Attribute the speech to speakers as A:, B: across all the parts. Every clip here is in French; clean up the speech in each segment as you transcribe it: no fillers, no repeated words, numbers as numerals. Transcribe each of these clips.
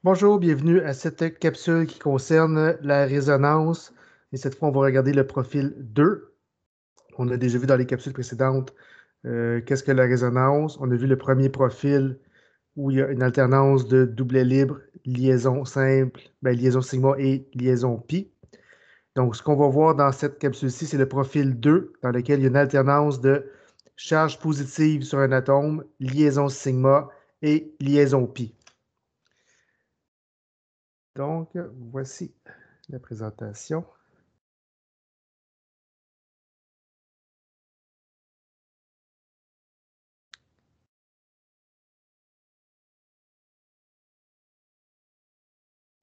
A: Bonjour, bienvenue à cette capsule qui concerne la résonance. Et cette fois, on va regarder le profil 2. On a déjà vu dans les capsules précédentes qu'est-ce que la résonance. On a vu le premier profil où il y a une alternance de doublet libre, liaison simple, liaison sigma et liaison pi. Donc, ce qu'on va voir dans cette capsule-ci, c'est le profil 2, dans lequel il y a une alternance de charge positive sur un atome, liaison sigma et liaison pi. Donc, voici la présentation.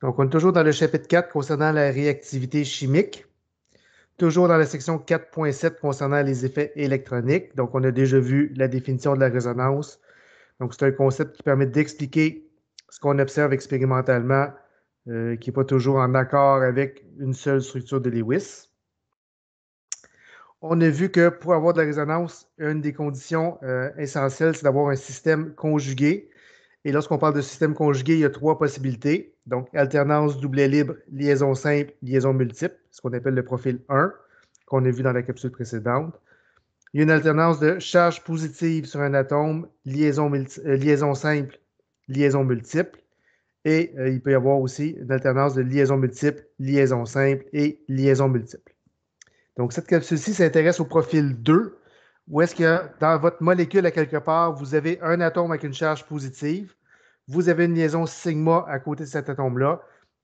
A: Donc, on est toujours dans le chapitre 4 concernant la réactivité chimique, toujours dans la section 4.7 concernant les effets électroniques. Donc, on a déjà vu la définition de la résonance. Donc, c'est un concept qui permet d'expliquer ce qu'on observe expérimentalement, qui n'est pas toujours en accord avec une seule structure de Lewis. On a vu que pour avoir de la résonance, une des conditions essentielles, c'est d'avoir un système conjugué. Et lorsqu'on parle de système conjugué, il y a trois possibilités. Donc, alternance, doublet libre, liaison simple, liaison multiple, ce qu'on appelle le profil 1, qu'on a vu dans la capsule précédente. Il y a une alternance de charge positive sur un atome, liaison simple, liaison multiple. Et il peut y avoir aussi une alternance de liaison multiple, liaison simple et liaison multiple. Donc, cette capsule-ci s'intéresse au profil 2, où est-ce que dans votre molécule, à quelque part, vous avez un atome avec une charge positive, vous avez une liaison sigma à côté de cet atome-là,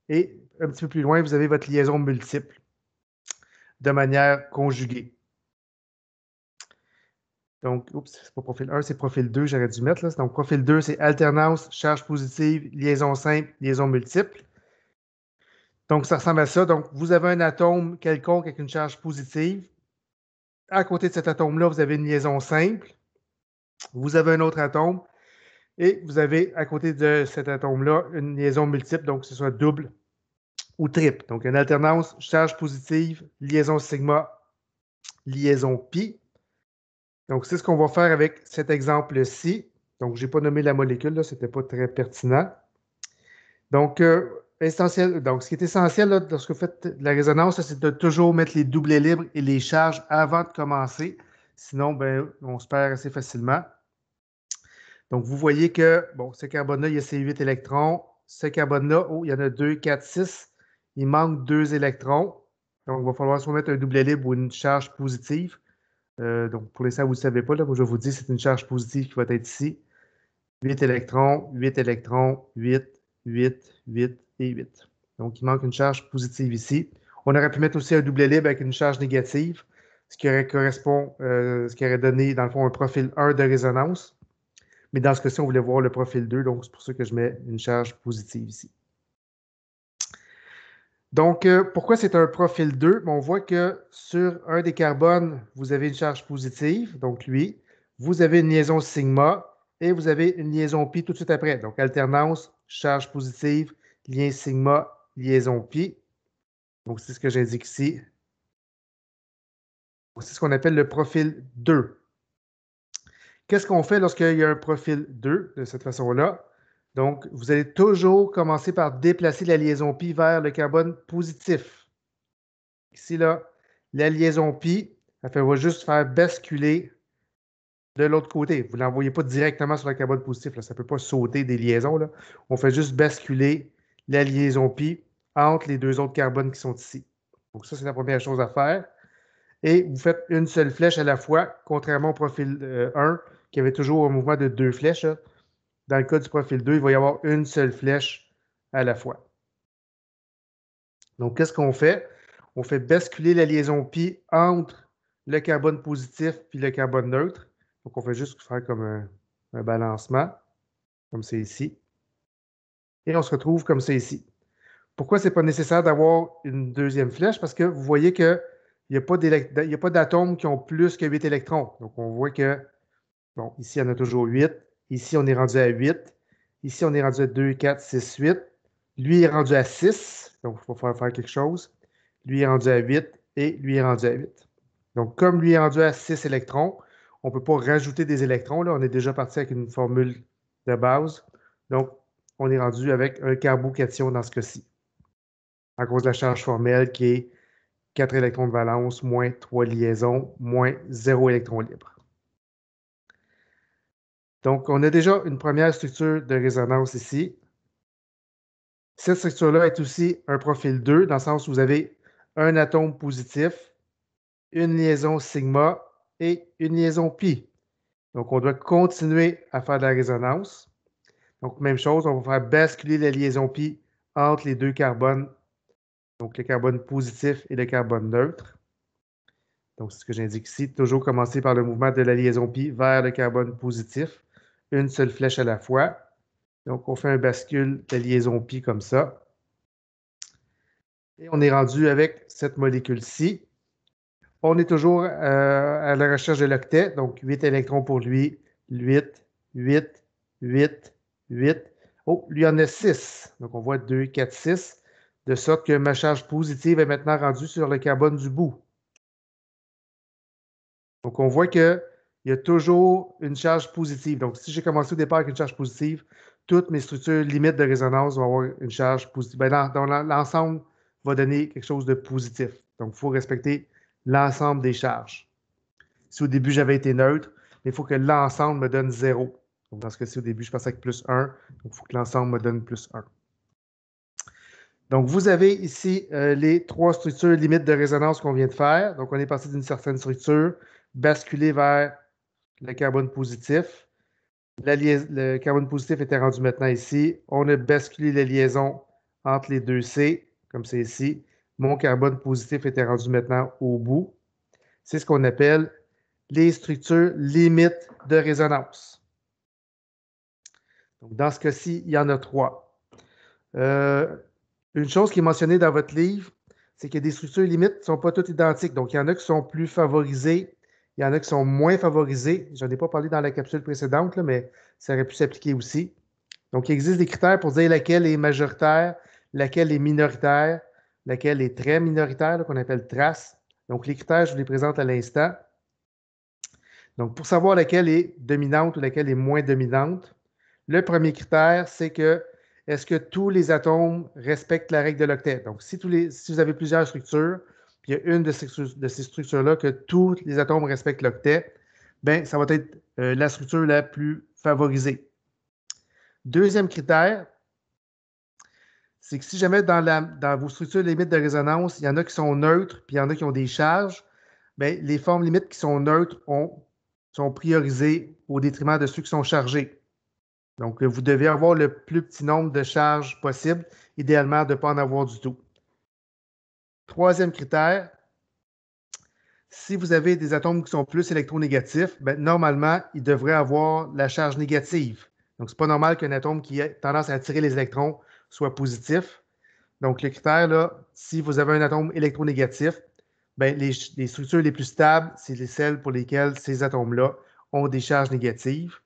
A: et un petit peu plus loin, vous avez votre liaison multiple de manière conjuguée. Donc, oups, c'est pas profil 1, c'est profil 2, j'aurais dû mettre là. Donc, profil 2, c'est alternance, charge positive, liaison simple, liaison multiple. Donc, ça ressemble à ça. Donc, vous avez un atome quelconque avec une charge positive. À côté de cet atome-là, vous avez une liaison simple. Vous avez un autre atome. Et vous avez à côté de cet atome-là une liaison multiple, donc que ce soit double ou triple. Donc, une alternance, charge positive, liaison sigma, liaison pi. Donc, c'est ce qu'on va faire avec cet exemple-ci. Donc, je n'ai pas nommé la molécule, ce n'était pas très pertinent. Donc, ce qui est essentiel là, lorsque vous faites de la résonance, c'est de toujours mettre les doublets libres et les charges avant de commencer. Sinon, ben, on se perd assez facilement. Donc, vous voyez que, bon, ce carbone-là, il y a ses 8 électrons. Ce carbone-là, oh, il y en a 2, 4, 6. Il manque 2 électrons. Donc, il va falloir soit mettre un doublet libre ou une charge positive. Donc, pour l'instant, vous ne le savez pas. Là, moi, je vous dis, c'est une charge positive qui va être ici. 8 électrons, 8 électrons, 8, 8, 8 et 8. Donc, il manque une charge positive ici. On aurait pu mettre aussi un doublet libre avec une charge négative, ce qui aurait donné, dans le fond, un profil 1 de résonance. Mais dans ce cas-ci, on voulait voir le profil 2, donc c'est pour ça que je mets une charge positive ici. Donc, pourquoi c'est un profil 2? On voit que sur un des carbones, vous avez une charge positive, donc lui. Vous avez une liaison sigma et vous avez une liaison pi tout de suite après. Donc, alternance, charge positive, lien sigma, liaison pi. Donc, c'est ce que j'indique ici. C'est ce qu'on appelle le profil 2. Qu'est-ce qu'on fait lorsqu'il y a un profil 2 de cette façon-là? Donc, vous allez toujours commencer par déplacer la liaison pi vers le carbone positif. Ici, là, la liaison pi, elle va juste faire basculer de l'autre côté. Vous ne l'envoyez pas directement sur le carbone positif. Là. Ça ne peut pas sauter des liaisons. Là. On fait juste basculer la liaison pi entre les deux autres carbones qui sont ici. Donc, ça, c'est la première chose à faire. Et vous faites une seule flèche à la fois, contrairement au profil 1, qui avait toujours un mouvement de 2 flèches. Là. Dans le cas du profil 2, il va y avoir une seule flèche à la fois. Donc, qu'est-ce qu'on fait? On fait basculer la liaison pi entre le carbone positif et le carbone neutre. Donc, on fait juste faire comme un balancement, comme c'est ici. Et on se retrouve comme c'est ici. Pourquoi ce n'est pas nécessaire d'avoir une deuxième flèche? Parce que vous voyez qu'il n'y a pas d'atomes qui ont plus que 8 électrons. Donc, on voit que, bon, ici, il y en a toujours 8. Ici, on est rendu à 8. Ici, on est rendu à 2, 4, 6, 8. Lui est rendu à 6. Donc, il va faire quelque chose. Lui est rendu à 8 et lui est rendu à 8. Donc, comme lui est rendu à 6 électrons, on ne peut pas rajouter des électrons. Là. On est déjà parti avec une formule de base. Donc, on est rendu avec un carbocation dans ce cas-ci, à cause de la charge formelle qui est 4 électrons de valence moins 3 liaisons moins 0 électron libre. Donc, on a déjà une première structure de résonance ici. Cette structure-là est aussi un profil 2, dans le sens où vous avez un atome positif, une liaison sigma et une liaison pi. Donc, on doit continuer à faire de la résonance. Donc, même chose, on va faire basculer la liaison pi entre les deux carbones, donc le carbone positif et le carbone neutre. Donc, c'est ce que j'indique ici. Toujours commencer par le mouvement de la liaison pi vers le carbone positif, une seule flèche à la fois. Donc, on fait un bascule de liaison pi comme ça. Et on est rendu avec cette molécule-ci. On est toujours à la recherche de l'octet, donc 8 électrons pour lui, 8, 8, 8, 8. Oh, lui en a 6. Donc, on voit 2, 4, 6, de sorte que ma charge positive est maintenant rendue sur le carbone du bout. Donc, on voit qu'il y a toujours une charge positive. Donc, si j'ai commencé au départ avec une charge positive, toutes mes structures limites de résonance vont avoir une charge positive. Dans l'ensemble va donner quelque chose de positif. Donc, il faut respecter l'ensemble des charges. Si au début, j'avais été neutre, il faut que l'ensemble me donne 0. Donc, dans ce cas-ci, au début, je passais avec plus 1. Donc, il faut que l'ensemble me donne plus 1. Donc, vous avez ici les 3 structures limites de résonance qu'on vient de faire. Donc, on est passé d'une certaine structure, basculé vers le carbone positif. Le carbone positif était rendu maintenant ici. On a basculé la liaison entre les deux C, comme c'est ici. Mon carbone positif était rendu maintenant au bout. C'est ce qu'on appelle les structures limites de résonance. Donc, dans ce cas-ci, il y en a 3. Une chose qui est mentionnée dans votre livre, c'est que des structures limites ne sont pas toutes identiques. Donc, il y en a qui sont plus favorisées, il y en a qui sont moins favorisées. Je n'en ai pas parlé dans la capsule précédente, là, mais ça aurait pu s'appliquer aussi. Donc, il existe des critères pour dire laquelle est majoritaire, laquelle est minoritaire, laquelle est très minoritaire, qu'on appelle trace. Donc, les critères, je vous les présente à l'instant. Donc, pour savoir laquelle est dominante ou laquelle est moins dominante, le premier critère, c'est que est-ce que tous les atomes respectent la règle de l'octet? Donc, si vous avez plusieurs structures, puis il y a une de ces structures-là que tous les atomes respectent l'octet, bien, ça va être la structure la plus favorisée. Deuxième critère, c'est que si jamais dans vos structures limites de résonance, il y en a qui sont neutres, puis il y en a qui ont des charges, bien, les formes limites qui sont neutres sont priorisées au détriment de ceux qui sont chargés. Donc, vous devez avoir le plus petit nombre de charges possible, idéalement de ne pas en avoir du tout. Troisième critère, si vous avez des atomes qui sont plus électronégatifs, bien, normalement, ils devraient avoir la charge négative. Donc, ce n'est pas normal qu'un atome qui a tendance à attirer les électrons soit positif. Donc, le critère, là, si vous avez un atome électronégatif, bien, les structures les plus stables, c'est celles pour lesquelles ces atomes-là ont des charges négatives.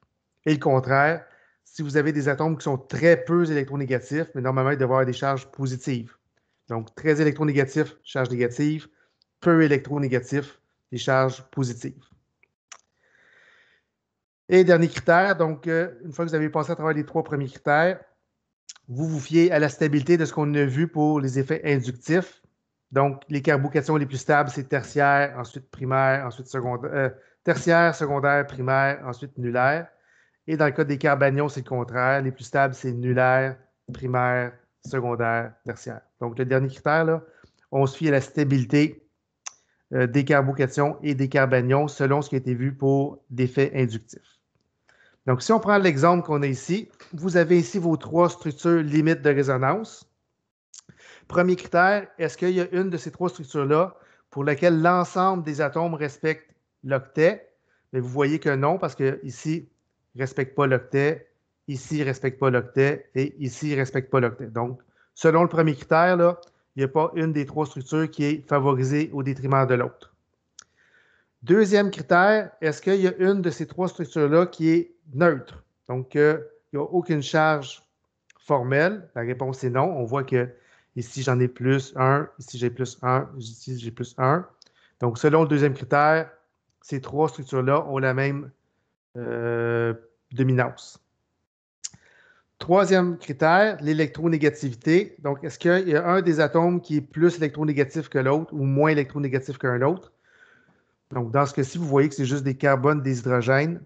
A: Et le contraire, si vous avez des atomes qui sont très peu électronégatifs, mais normalement, ils devraient avoir des charges positives. Donc, très électronégatif, charge négative, peu électronégatif, des charges positives. Et dernier critère, donc, une fois que vous avez passé à travers les 3 premiers critères, vous vous fiez à la stabilité de ce qu'on a vu pour les effets inductifs. Donc, les carbocations les plus stables, c'est tertiaire, ensuite primaire, ensuite secondaire, tertiaire, secondaire, primaire, ensuite nulaire. Et dans le cas des carbanions, c'est le contraire. Les plus stables, c'est nulaire, primaire, secondaire, tertiaire. Donc, le dernier critère, là, on se fie à la stabilité des carbocations et des carbanions selon ce qui a été vu pour d'effets inductifs. Donc, si on prend l'exemple qu'on a ici, vous avez ici vos 3 structures limites de résonance. Premier critère, est-ce qu'il y a une de ces 3 structures-là pour laquelle l'ensemble des atomes respectent l'octet? Mais vous voyez que non, parce que ici, il ne respecte pas l'octet, ici, il ne respecte pas l'octet, et ici, il ne respecte pas l'octet. Donc, selon le premier critère, là, il n'y a pas une des 3 structures qui est favorisée au détriment de l'autre. Deuxième critère, est-ce qu'il y a une de ces 3 structures-là qui est neutre? Donc, il n'y a aucune charge formelle. La réponse est non. On voit que ici, j'en ai plus 1, ici, j'ai plus 1, ici, j'ai plus 1. Donc, selon le deuxième critère, ces 3 structures-là ont la même dominance. Troisième critère, l'électronégativité. Donc, est-ce qu'il y a un des atomes qui est plus électronégatif que l'autre ou moins électronégatif qu'un autre? Donc, dans ce cas-ci, vous voyez que c'est juste des carbones, des hydrogènes.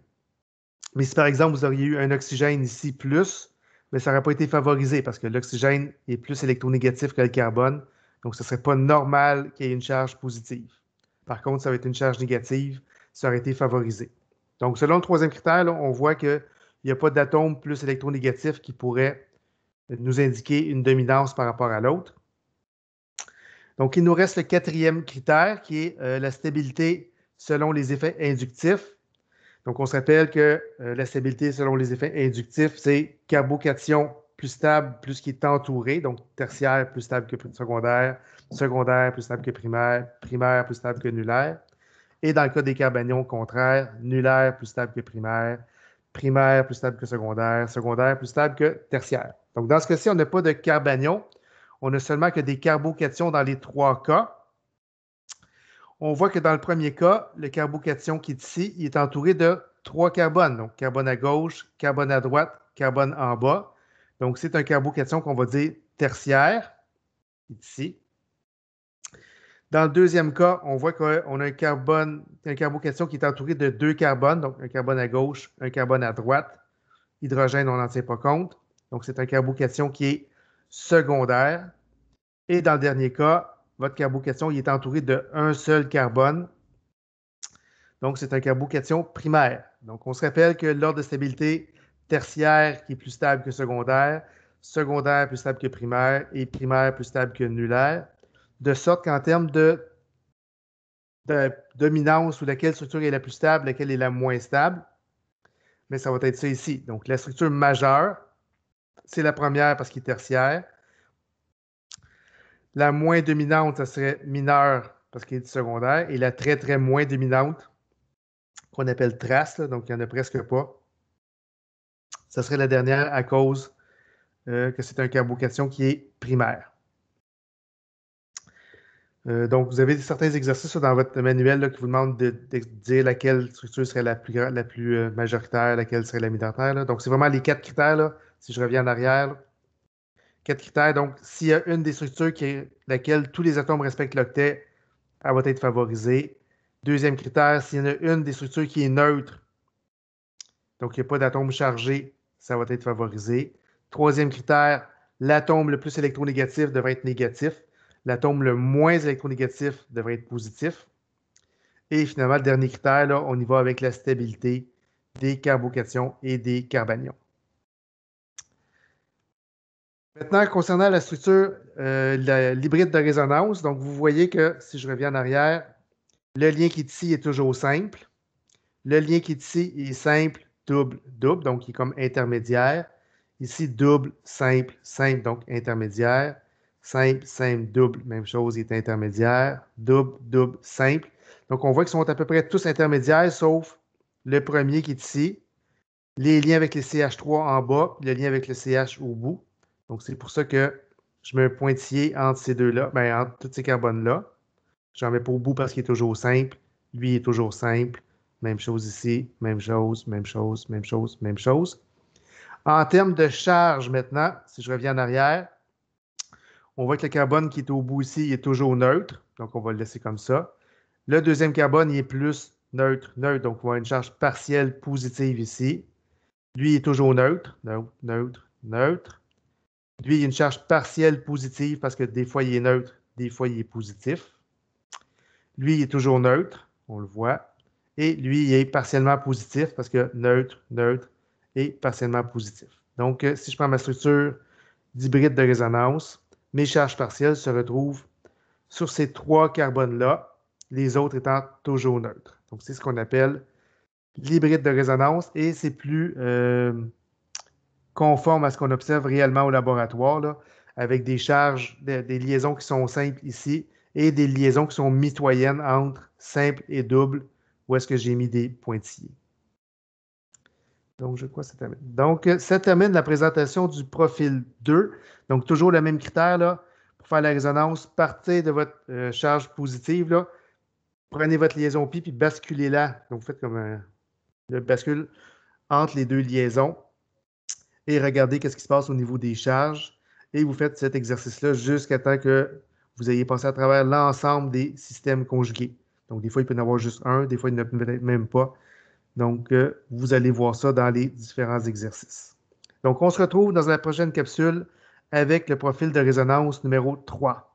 A: Mais si par exemple, vous auriez eu un oxygène ici plus, mais ça n'aurait pas été favorisé parce que l'oxygène est plus électronégatif que le carbone. Donc, ce ne serait pas normal qu'il y ait une charge positive. Par contre, ça va être une charge négative, ça aurait été favorisé. Donc, selon le troisième critère, là, on voit qu'il n'y a pas d'atome plus électronégatif qui pourrait nous indiquer une dominance par rapport à l'autre. Donc, il nous reste le quatrième critère qui est la stabilité selon les effets inductifs. Donc, on se rappelle que la stabilité selon les effets inductifs, c'est carbocation plus stable plus qui est entouré, donc tertiaire plus stable que secondaire, secondaire plus stable que primaire, primaire plus stable que nulaire. Et dans le cas des carbanions, au contraire, nulaire plus stable que primaire, primaire plus stable que secondaire, secondaire plus stable que tertiaire. Donc, dans ce cas-ci, on n'a pas de carbanions, on n'a seulement que des carbocations dans les trois cas. On voit que dans le premier cas, le carbocation qui est ici, il est entouré de trois carbones. Donc, carbone à gauche, carbone à droite, carbone en bas. Donc, c'est un carbocation qu'on va dire tertiaire, ici. Dans le deuxième cas, on voit qu'on a un carbocation qui est entouré de deux carbones, donc un carbone à gauche, un carbone à droite. Hydrogène, on n'en tient pas compte. Donc, c'est un carbocation qui est secondaire. Et dans le dernier cas, votre carbocation il est entouré d'un seul carbone. Donc, c'est un carbocation primaire. Donc, on se rappelle que l'ordre de stabilité tertiaire qui est plus stable que secondaire, secondaire plus stable que primaire et primaire plus stable que nulaire, de sorte qu'en termes de dominance ou laquelle structure est la plus stable, laquelle est la moins stable, mais ça va être ça ici. Donc, la structure majeure, c'est la première parce qu'elle est tertiaire. La moins dominante, ça serait mineure parce qu'elle est secondaire. Et la très, très moins dominante, qu'on appelle trace, là, donc il n'y en a presque pas, ça serait la dernière à cause que c'est un carbocation qui est primaire. Donc, vous avez certains exercices dans votre manuel là, qui vous demandent de dire laquelle structure serait la plus majoritaire, laquelle serait la minoritaire. Là. Donc, c'est vraiment les quatre critères, là, si je reviens en arrière. Là. Quatre critères. Donc, s'il y a une des structures qui est laquelle tous les atomes respectent l'octet, elle va être favorisée. Deuxième critère, s'il y en a une des structures qui est neutre, donc il n'y a pas d'atome chargé, ça va être favorisé. Troisième critère, l'atome le plus électronégatif devrait être négatif. L'atome le moins électronégatif devrait être positif. Et finalement, le dernier critère, là, on y va avec la stabilité des carbocations et des carbanions. Maintenant, concernant la structure, l'hybride de résonance, donc vous voyez que, si je reviens en arrière, le lien qui est ici est toujours simple. Le lien qui est ici est simple, double, double, donc il est comme intermédiaire. Ici, double, simple, simple, donc intermédiaire. Simple, simple, double, même chose, il est intermédiaire. Double, double, simple. Donc, on voit qu'ils sont à peu près tous intermédiaires, sauf le premier qui est ici. Les liens avec les CH3 en bas, puis le lien avec le CH au bout. Donc, c'est pour ça que je mets un pointillé entre ces deux-là, bien, entre tous ces carbones-là. J'en mets pas au bout parce qu'il est toujours simple. Lui, il est toujours simple. Même chose ici, même chose, même chose, même chose, même chose. En termes de charge maintenant, si je reviens en arrière, on voit que le carbone qui est au bout ici, il est toujours neutre. Donc, on va le laisser comme ça. Le deuxième carbone, il est plus neutre, neutre. Donc, on va avoir une charge partielle positive ici. Lui, il est toujours neutre, neutre, neutre, neutre. Lui, il a une charge partielle positive parce que des fois, il est neutre, des fois, il est positif. Lui, il est toujours neutre, on le voit. Et lui, il est partiellement positif parce que neutre, neutre et partiellement positif. Donc, si je prends ma structure d'hybride de résonance, mes charges partielles se retrouvent sur ces trois carbones-là, les autres étant toujours neutres. Donc, c'est ce qu'on appelle l'hybride de résonance et c'est plus conforme à ce qu'on observe réellement au laboratoire, là, avec des charges, des liaisons qui sont simples ici et des liaisons qui sont mitoyennes entre simple et double, où est-ce que j'ai mis des pointillés. Donc, je crois que ça termine. Donc, ça termine la présentation du profil 2. Donc, toujours le même critère, là, pour faire la résonance, partez de votre charge positive, là, prenez votre liaison pi, puis basculez-la. Donc, vous faites comme le bascule entre les deux liaisons. et regardez qu'est-ce qui se passe au niveau des charges. Et vous faites cet exercice-là jusqu'à temps que vous ayez passé à travers l'ensemble des systèmes conjugués. Donc, des fois, il peut y en avoir juste un, des fois, il n'y en a peut-être même pas. Donc, vous allez voir ça dans les différents exercices. Donc, on se retrouve dans la prochaine capsule avec le profil de résonance numéro 3.